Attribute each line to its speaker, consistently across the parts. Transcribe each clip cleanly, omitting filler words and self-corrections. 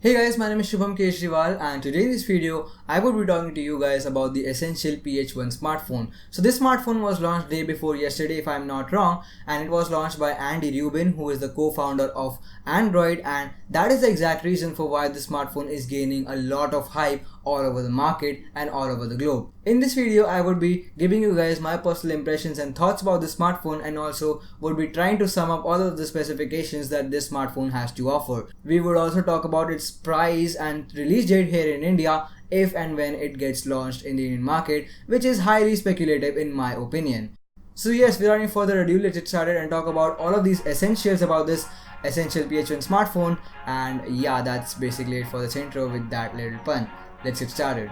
Speaker 1: Hey guys, my name is Shubham Kejriwal and today in this video, I would be talking to you guys about the Essential PH1 smartphone. So this smartphone was launched day before yesterday if I'm not wrong, and it was launched by Rubin, who is the co-founder of Android, and that is the exact reason for why this smartphone is gaining a lot of hype all over the market and all over the globe. In this video, I would be giving you guys my personal impressions and thoughts about the smartphone, and also would be trying to sum up all of the specifications that this smartphone has to offer. We would also talk about its price and release date here in India if and when it gets launched in the Indian market, which is highly speculative in my opinion. So yes, without any further ado, let's get started and talk about all of these essentials about this Essential PH1 smartphone. And yeah, that's basically it for this intro with that little pun. Let's get started.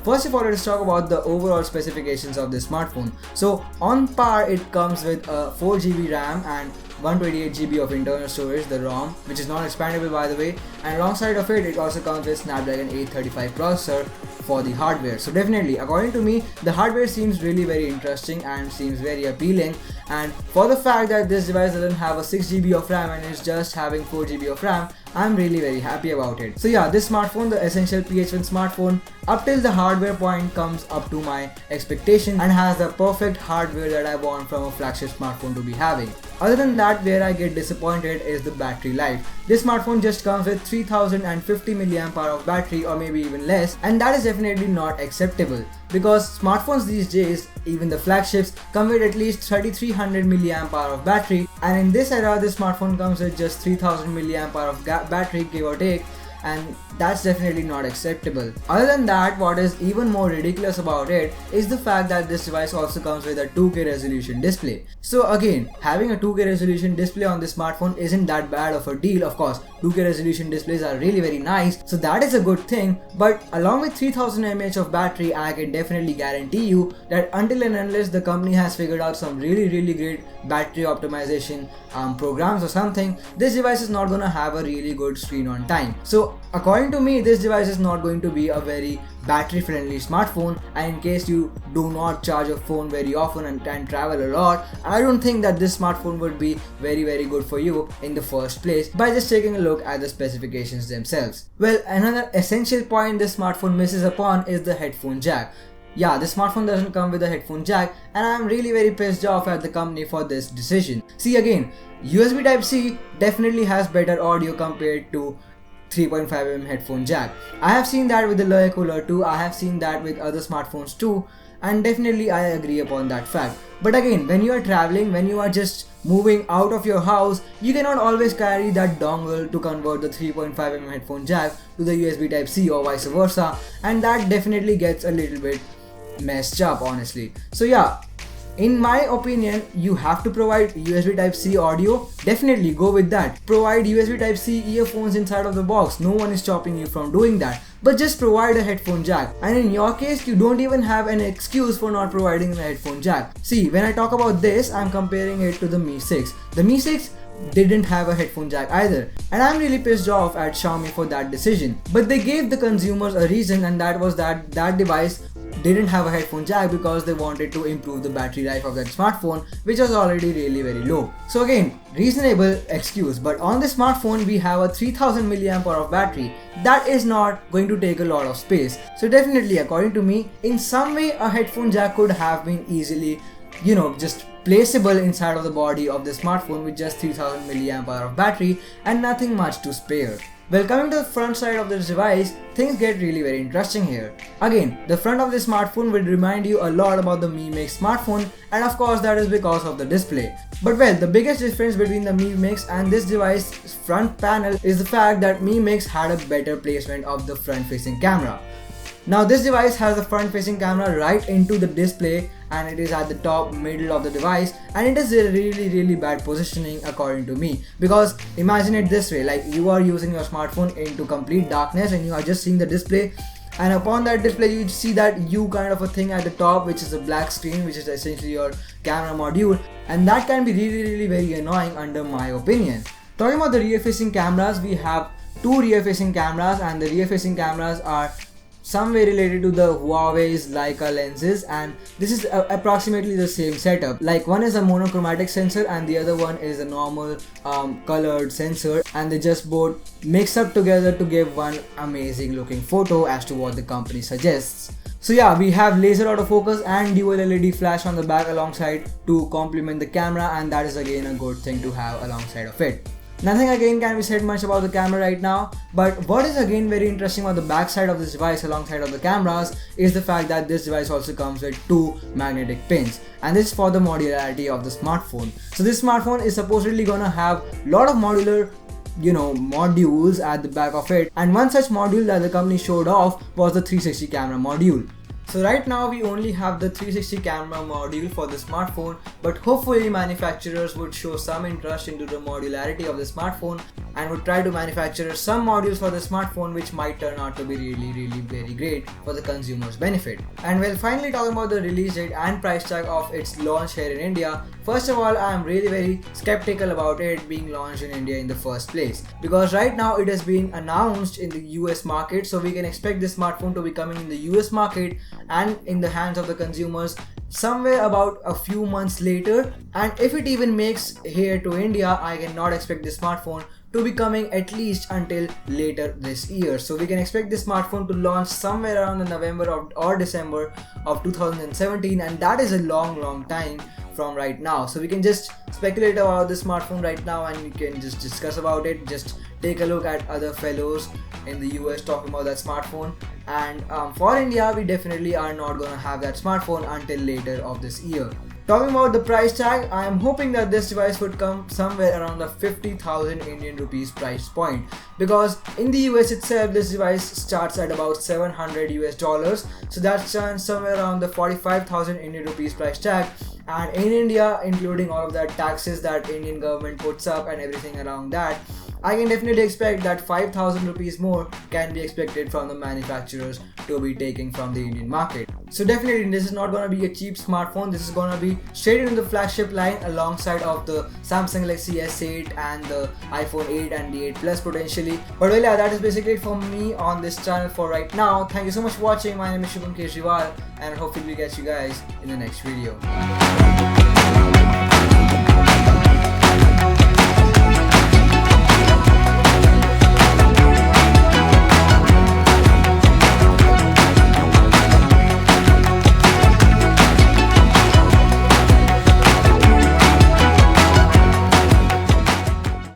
Speaker 1: First of all, let's talk about the overall specifications of this smartphone. So on par, it comes with a 4GB RAM and 128GB of internal storage, the ROM, which is not expandable by the way, and alongside of it, it also comes with Snapdragon 835 processor for the hardware. So definitely, according to me, the hardware seems really very interesting and seems very appealing, and for the fact that this device doesn't have a 6GB of RAM and is just having 4GB of RAM, I'm really very happy about it. So yeah, this smartphone, the Essential PH1 smartphone, up till the hardware point comes up to my expectation and has the perfect hardware that I want from a flagship smartphone to be having. Other than that, where I get disappointed is the battery life. This smartphone just comes with 3050 mAh of battery or maybe even less, and that is definitely not acceptable because smartphones these days, even the flagships, come with at least 3300 mAh of battery, and in this era this smartphone comes with just 3000 mAh of battery, give or take, and that's definitely not acceptable. Other than that, what is even more ridiculous about it is the fact that this device also comes with a 2K resolution display. So again, having a 2K resolution display on this smartphone isn't that bad of a deal. Of course, 2K resolution displays are really very nice, so that is a good thing, but along with 3000 mAh of battery, I can definitely guarantee you that until and unless the company has figured out some really great battery optimization programs or something, this device is not gonna have a really good screen on time. So according to me, this device is not going to be a very battery friendly smartphone, and in case you do not charge your phone very often and travel a lot, I don't think that this smartphone would be very good for you in the first place by just taking a look at the specifications themselves. Well, another essential point this smartphone misses upon is the headphone jack. Yeah, this smartphone doesn't come with a headphone jack, and I'm really very pissed off at the company for this decision. See, again, USB Type-C definitely has better audio compared to 3.5mm headphone jack. I have seen that with the Loy Cooler 2, I have seen that with other smartphones too, and definitely I agree upon that fact. But again, when you are traveling, when you are just moving out of your house, you cannot always carry that dongle to convert the 3.5mm headphone jack to the USB Type-C or vice versa, and that definitely gets a little bit messed up, honestly. So yeah, in my opinion, you have to provide USB Type-C audio. Definitely go with that. Provide USB Type-C earphones inside of the box. No one is stopping you from doing that. But just provide a headphone jack. And in your case, you don't even have an excuse for not providing a headphone jack. See, when I talk about this, I'm comparing it to the Mi 6. The Mi 6 didn't have a headphone jack either, and I'm really pissed off at Xiaomi for that decision. But they gave the consumers a reason, and that was that device didn't have a headphone jack because they wanted to improve the battery life of that smartphone, which was already really very low. So again, reasonable excuse, but on this smartphone we have a 3000 mAh of battery. That is not going to take a lot of space. So definitely, according to me, in some way a headphone jack could have been easily, just placeable inside of the body of the smartphone with just 3000 mAh of battery and nothing much to spare. Well, coming to the front side of this device, things get really very interesting here. Again, the front of this smartphone will remind you a lot about the Mi Mix smartphone, and of course that is because of the display. But well, the biggest difference between the Mi Mix and this device's front panel is the fact that Mi Mix had a better placement of the front facing camera. Now this device has a front facing camera right into the display, and it is at the top middle of the device, and it is a really bad positioning according to me, because imagine it this way, like you are using your smartphone into complete darkness and you are just seeing the display, and upon that display you see that U kind of a thing at the top, which is a black screen, which is essentially your camera module, and that can be really very annoying under my opinion. Talking about the rear facing cameras, we have two rear facing cameras, and the rear facing cameras are some way related to the Huawei's Leica lenses, and this is approximately the same setup. Like, one is a monochromatic sensor and the other one is a normal colored sensor, and they just both mix up together to give one amazing looking photo as to what the company suggests. So yeah, we have laser autofocus and dual LED flash on the back alongside to complement the camera, and that is again a good thing to have alongside of it. Nothing again can be said much about the camera right now, but what is again very interesting on the back side of this device alongside of the cameras is the fact that this device also comes with 2 magnetic pins, and this is for the modularity of the smartphone. So this smartphone is supposedly gonna have a lot of modular modules at the back of it, and one such module that the company showed off was the 360 camera module. So right now we only have the 360 camera module for the smartphone, but hopefully manufacturers would show some interest into the modularity of the smartphone and would try to manufacture some modules for the smartphone which might turn out to be really very great for the consumer's benefit. And well, finally talking about the release date and price tag of its launch here in India, first of all, I am really very skeptical about it being launched in India in the first place, because right now it has been announced in the US market, so we can expect this smartphone to be coming in the US market and in the hands of the consumers somewhere about a few months later. And if it even makes here to India, I cannot expect this smartphone to be coming at least until later this year. So we can expect this smartphone to launch somewhere around the November or December of 2017, and that is a long time from right now. So we can just speculate about this smartphone right now and we can just discuss about it, just take a look at other fellows in the US talking about that smartphone. And for India, we definitely are not gonna have that smartphone until later of this year. Talking about the price tag, I am hoping that this device would come somewhere around the 50,000 Indian rupees price point, because in the US itself this device starts at about $700 US, so that's somewhere around the 45,000 Indian rupees price tag. And in India, including all of that taxes that Indian government puts up and everything around that, I can definitely expect that 5,000 rupees more can be expected from the manufacturers to be taking from the Indian market. So definitely this is not going to be a cheap smartphone. This is going to be straight in the flagship line alongside of the Samsung Galaxy S8 and the iPhone 8 and the 8 Plus potentially. But well, yeah, that is basically it for me on this channel for right now. Thank you so much for watching. My name is Shubham Kejriwal, and hopefully we catch you guys in the next video.